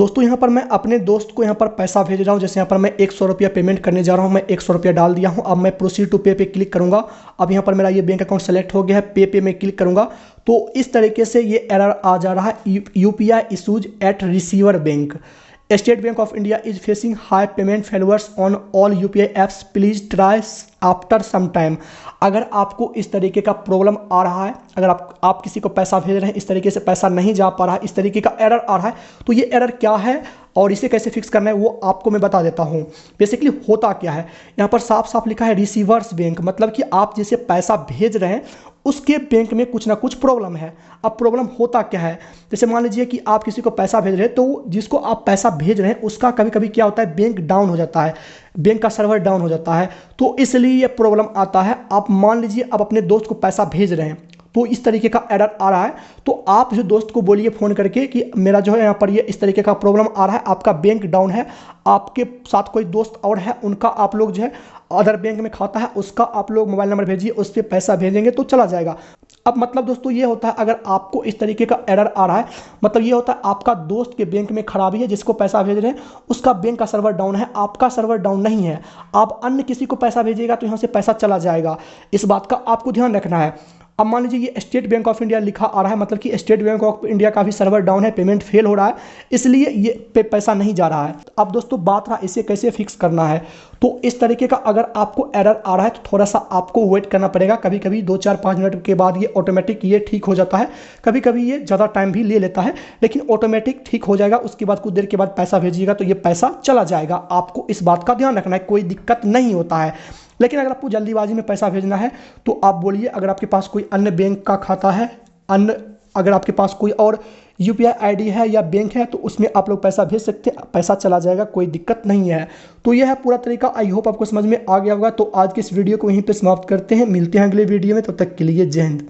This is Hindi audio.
दोस्तों यहाँ पर मैं अपने दोस्त को यहाँ पर पैसा भेज रहा हूँ। जैसे यहाँ पर मैं 100 रुपया पेमेंट करने जा रहा हूँ, मैं 100 रुपया डाल दिया हूँ। अब मैं प्रोसीड टू पे पे क्लिक करूँगा। अब यहाँ पर मेरा ये बैंक अकाउंट सेलेक्ट हो गया है, पे मैं क्लिक करूँगा तो इस तरीके से ये एरर आ जा रहा है, UPI issues at receiver bank. State Bank of India is facing high payment failures on all UPI apps, please try after some time. अगर आपको इस तरीके का प्रॉब्लम आ रहा है, अगर आप किसी को पैसा भेज रहे हैं, इस तरीके से पैसा नहीं जा पा रहा है, इस तरीके का एरर आ रहा है, तो ये एरर क्या है और इसे कैसे फिक्स करना है वो आपको मैं बता देता हूँ। बेसिकली होता क्या है, यहाँ पर साफ साफ लिखा है रिसीवर्स बैंक, मतलब कि आप जिसे पैसा भेज रहे हैं उसके बैंक में कुछ ना कुछ प्रॉब्लम है। अब प्रॉब्लम होता क्या है, जैसे मान लीजिए कि आप किसी को पैसा भेज रहे हैं, तो जिसको आप पैसा भेज रहे हैं उसका कभी कभी क्या होता है, बैंक डाउन हो जाता है, बैंक का सर्वर डाउन हो जाता है, तो इसलिए ये प्रॉब्लम आता है। आप मान लीजिए आप अपने दोस्त को पैसा भेज रहे हैं तो इस तरीके का एरर आ रहा है, तो आप जो दोस्त को बोलिए फ़ोन करके कि मेरा जो है यहाँ पर ये इस तरीके का प्रॉब्लम आ रहा है, आपका बैंक डाउन है, आपके साथ कोई दोस्त और है, उनका आप लोग जो है अदर बैंक में खाता है, उसका आप लोग मोबाइल नंबर भेजिए, उस पर पैसा भेजेंगे तो चला जाएगा। अब मतलब दोस्तों ये होता है, अगर आपको इस तरीके का एरर आ रहा है, मतलब ये होता है आपका दोस्त के बैंक में खराबी है, जिसको पैसा भेज रहे हैं उसका बैंक का सर्वर डाउन है, आपका सर्वर डाउन नहीं है। आप अन्य किसी को पैसा भेजिएगा तो यहाँ से पैसा चला जाएगा, इस बात का आपको ध्यान रखना है। अब मान लीजिए ये स्टेट बैंक ऑफ इंडिया लिखा आ रहा है, मतलब कि स्टेट बैंक ऑफ इंडिया का भी सर्वर डाउन है, पेमेंट फेल हो रहा है, इसलिए ये पैसा नहीं जा रहा है। अब दोस्तों बात रहा इसे कैसे फिक्स करना है, तो इस तरीके का अगर आपको एरर आ रहा है तो थोड़ा सा आपको वेट करना पड़ेगा। कभी कभी 2-4-5 मिनट के बाद ये ऑटोमेटिक ये ठीक हो जाता है, कभी कभी ये ज़्यादा टाइम भी ले लेता है, लेकिन ऑटोमेटिक ठीक हो जाएगा। उसके बाद कुछ देर के बाद पैसा भेजिएगा तो ये पैसा चला जाएगा। आपको इस बात का ध्यान रखना है, कोई दिक्कत नहीं होता है। लेकिन अगर आपको जल्दीबाजी में पैसा भेजना है तो आप बोलिए, अगर आपके पास कोई अन्य बैंक का खाता है, अगर आपके पास कोई और UPI ID है या बैंक है, तो उसमें आप लोग पैसा भेज सकते हैं, पैसा चला जाएगा, कोई दिक्कत नहीं है। तो यह है पूरा तरीका। आई होप आपको समझ में आ गया होगा। तो आज के इस वीडियो को यहीं पे समाप्त करते हैं, मिलते हैं अगले वीडियो में, तब तक के लिए जय हिंद।